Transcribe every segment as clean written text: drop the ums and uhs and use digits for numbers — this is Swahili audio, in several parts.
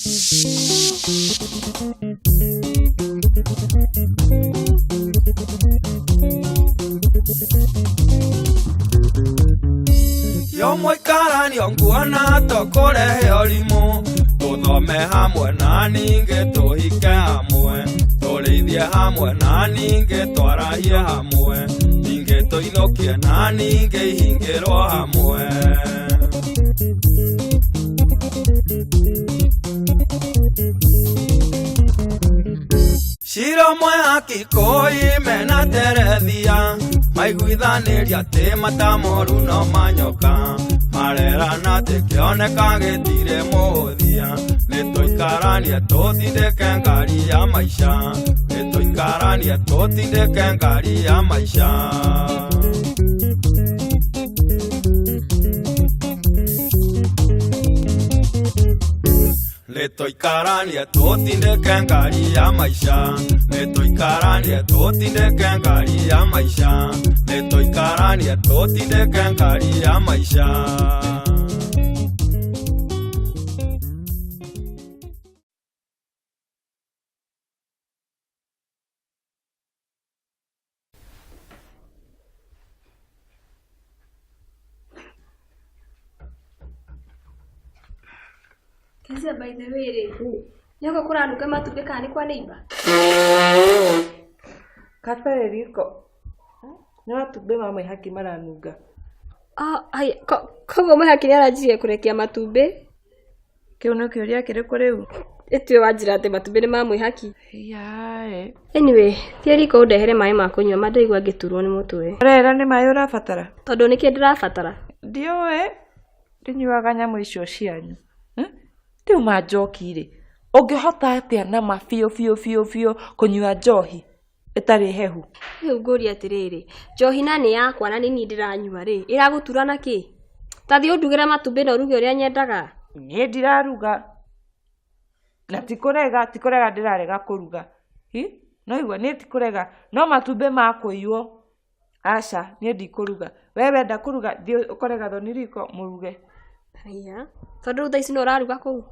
Yo moikarani onguona tokorehe orimu tuthome hamwe na ninge tuhike hamwe turithie hamwe na ninge twarahie hamwe ninge tuithukie na ninge ihingirwo hamwe Shiro Akikoi mena terethia maiguithaniria ti matamoru no manyoka marerana ti kioneka gitire muthia nituikaranie tutindike ngari ya maisha nituikaranie tutindike ngari ya maisha Nituikaranie tutindike ngari ya maisha nituikaranie tutindike ngari ya maisha nituikaranie tutindike ngari ya maisha Kazi by the way Nyoko kuranuka matumbĩ kana nĩ kwa neighbor Katare riko Nĩ matumbĩ ma Mwĩhaki maranunga ai koguo Mwĩhaki nĩaranjirie kũrekia matumbĩ Kĩu nĩ kĩũria kĩrĩkũ rĩu Ĩtue wanjira atĩ matumbĩ nĩ ma Mwĩhaki Yae Anyway thiĩ riko ũndehere maĩ ma kũnyua mandaigua ngĩturwo nĩ mũtwe Rera nĩ maĩ ũrabatara Tondũ nĩkĩ ndĩrabatara Ndiũĩ Ndinyuaga nyamũ icio cianyu Rĩu manjokire Ũngĩhota atĩa na mabiũ kũnyua njohi ĩtarĩ hehu Rĩu ngũria atĩrĩrĩ njohi na nĩ yakwa na nini ndĩranyua rĩ ĩragũtura na kĩ Ta thiĩ ũndugĩre matumbĩ na ũruge ũrĩa nyendaga Niĩ ndiraruga Na tikũrega ndĩrarega kũruga No igua niĩ tikũrega No matumbĩ ma kũiywo Aca niĩ ndikũruga We wenda kũruga thiĩ ũkore gathoni riko mũruge Haya tondũ rĩu thaa ici nĩ ũraruga kũu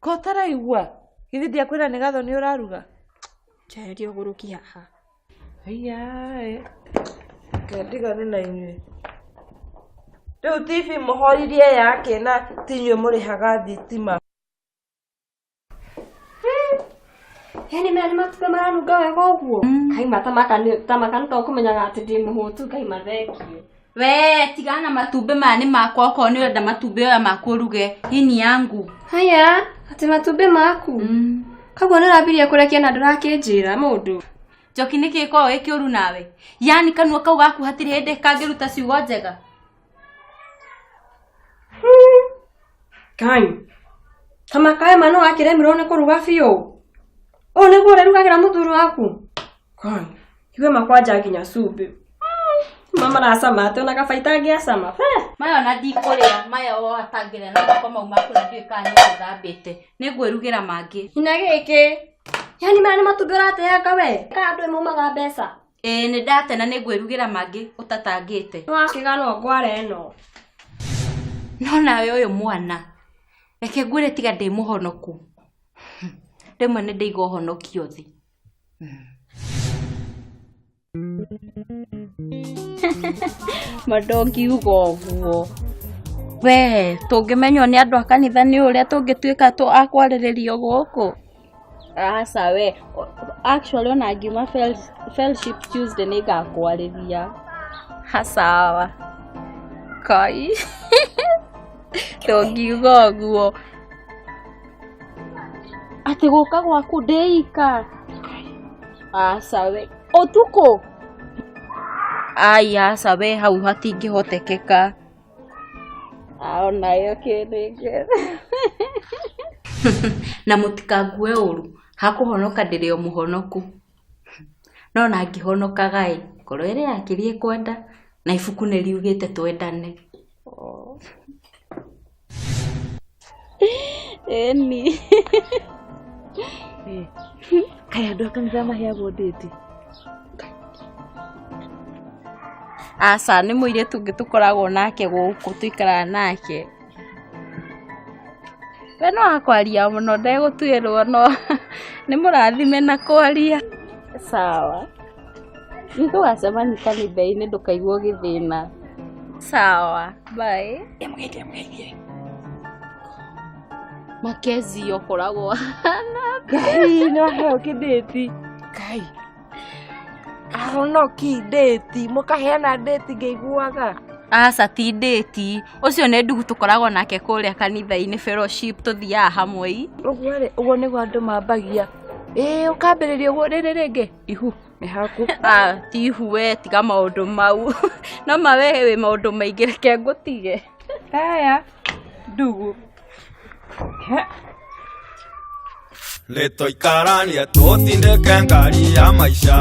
Ko taraigua Githĩ ndiakwĩra nĩ gathoni ũraruga Njeheria ũgũrũki haha Haya Ndigane na inyuĩ Rĩu TV mũhoririe yake na tinyuĩ mũrĩhaga thitima Yani mena matumbĩ maranunga wega ũguo Kaima tamaka nĩ tũkũmenyaga atĩ ndĩ mũhũtu kaima thekio We tigana na matumbĩ maya nĩ makwa okorwo nĩ ũrenda matumbĩ oya makwa ũruge hini yangu Haya atĩ matumbĩ maku Kaguo nĩũrambirie kũrekia na ndũrakĩnjĩra mũndũ Njoki nĩkĩ gĩkoragwo gĩkĩũru nawe Yani kanua kau gaku hatirĩ hĩndĩ kangĩruta ciugo njega Kai Tamaka ema no akĩremirwo nĩ kũruga biũ O nĩguo ũrerugagĩra mũthuri waku Kai Iwe makwanja nginya cumbĩ Mama na sama ate ona kabaita angĩacama Maya ona ndikũrĩa maya o atangĩrĩa na mako mau maku na ndiũĩ kana nĩũthambĩte nĩngwĩrugĩra mangĩ Ina gĩkĩ Yani maya nĩ matumbĩ ũrateanga we Ka andũ maumaga mbeca nĩ ndate na nĩngwĩrugĩra mangĩ ũtatangĩte Nĩwakĩgana ngwara ĩno No nawe ũyũ mwana reke ngwĩre tiga ndĩ mũhonoku Rĩmwe nĩ ndĩiga ũhonokio thĩ Mandongiuga ũguo We tũngĩmenywo nĩ andũ a kanitha nĩ ũrĩa tũngĩtuĩka akwarĩrĩrio gũkũ Aca we Actually ona ngiuma Fellowship Tuesday nĩngakwarĩria Sawa Kai Tũngiuga ũguo Atĩ gũka gwaku ndĩika Aca we Ũtukũ Ai aca we hau hatingĩhotekeka Onayo kĩrĩngĩ Na mũtikangue ũru Hakũhonoka ndĩrĩ o mũhonoku No na ngĩhonokaga ngoro ĩrĩ yakĩrie kwenda Na ibuku nĩriugĩte twendane Eni Kaya andũ a kanitha maheagwo ndĩti Aca nĩ mũirĩtu ũngĩ tũkoragwo nake gũkũ tũikaraga nake we no akwaria mũno ndegũtuĩrwo no nĩ mũrathime na kwaria sawa nĩtũgacemania kanitha-inĩ ndũkaigua gĩthĩna sawa bye mũgeithie Makenzi ũkoragwo Ngai no heo kĩndĩti Ngai ahonoki ndĩti mũkaheana ndĩti ngĩiguaga aca ti ndĩti ũcio nĩ ndugu tũkoragwo nake kũrĩa kanitha-inĩ fellowship tũthiaga hamwe ũguo nĩguo andũ mambagia ũkambĩrĩria ũguo rĩrĩ rĩngĩ ihu nĩ haku ti ihu we tiga maũndũ mau no mawe wĩ maũndũ maingĩ reke ngũtige aya ndugu Nĩtũikaranie tũtindĩke ngari ya maica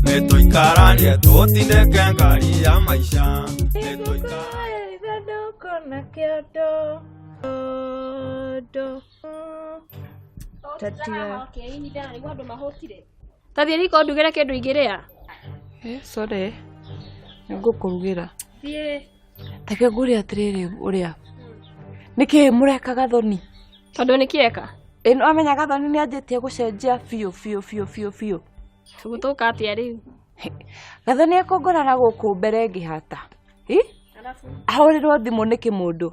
Nĩtũikaranie tũtindĩke ngari ya maica na kĩondo Tathia riko ndugĩre kĩndũ igĩrĩa sorry nĩngũkũrugĩra Take ngũrĩa atĩrĩrĩ ũrĩa nĩkĩ mũrekaga thoni tondũ nĩ kĩeka ĩno amenyaga thoni nĩ anjĩtie gũcenjia biũ tũgũtũka atĩa rĩu gathoni ekũngũrana gũkũ mbere ngĩhata ahũrĩrwo thimũ nĩ kĩmũndũ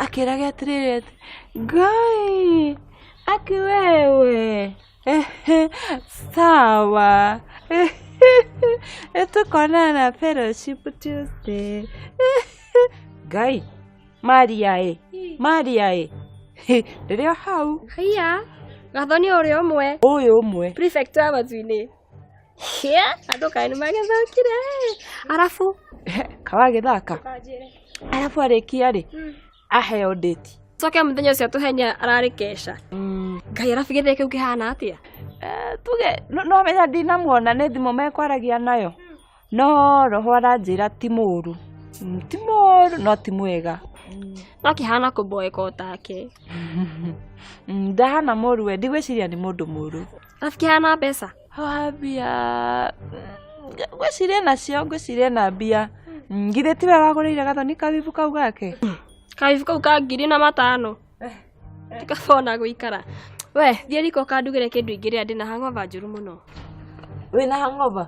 akĩrage atĩrĩrĩ Ngai aki wewe sawa tukonana fellowship Tuesday Ngai Maria rĩrĩa hau haiya gathoni ũrĩa ũmwe ũyũ ũmwe prefect wa matu-inĩ andũ kaĩ nĩmagĩthokire arabu kawagĩthaka arabu arĩkia rĩ aheo ndĩti coke mũthenya ũcio tũhenia ararĩ Kesha Ngai arabu gĩthĩ kĩu kĩhana atĩa tuge no menya ndinamuona nĩ thimũ mekwaragia nayo no roho aranjĩra ti mũũru no ti mwega no kĩhana kũmboeka otake ndahana mũũru we ndigwĩciria nĩ mũndũ mũũru arabu kĩhana mbeca mbia ngwĩciria na mbia ngithĩ tiwe wagũrĩire gathoni kabibu kau gake kabibu kau ka 5,000 tikabona gũikara we thiĩ riko kandugĩre kĩndũ igĩrĩa ndĩ na hangover njũru mũno wĩna hangover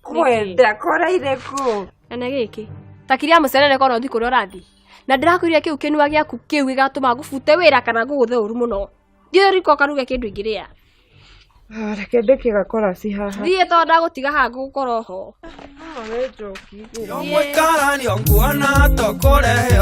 kwenda koraire kũ ene gĩkĩ takiria mũcenere kono thi kũrĩa ũrathi na ndĩrakwĩrire kĩu kĩnua gĩaku kĩu gĩgatũma ngũbute wĩra kana ngũgũthe ũru mũno thiĩ riko karuge kĩndũ igĩrĩa reke ndĩkĩgakora ci haha thiĩ tondũ ndagũtiga haha ngũgũkora ho Mũikaranie nguona tũkũrehe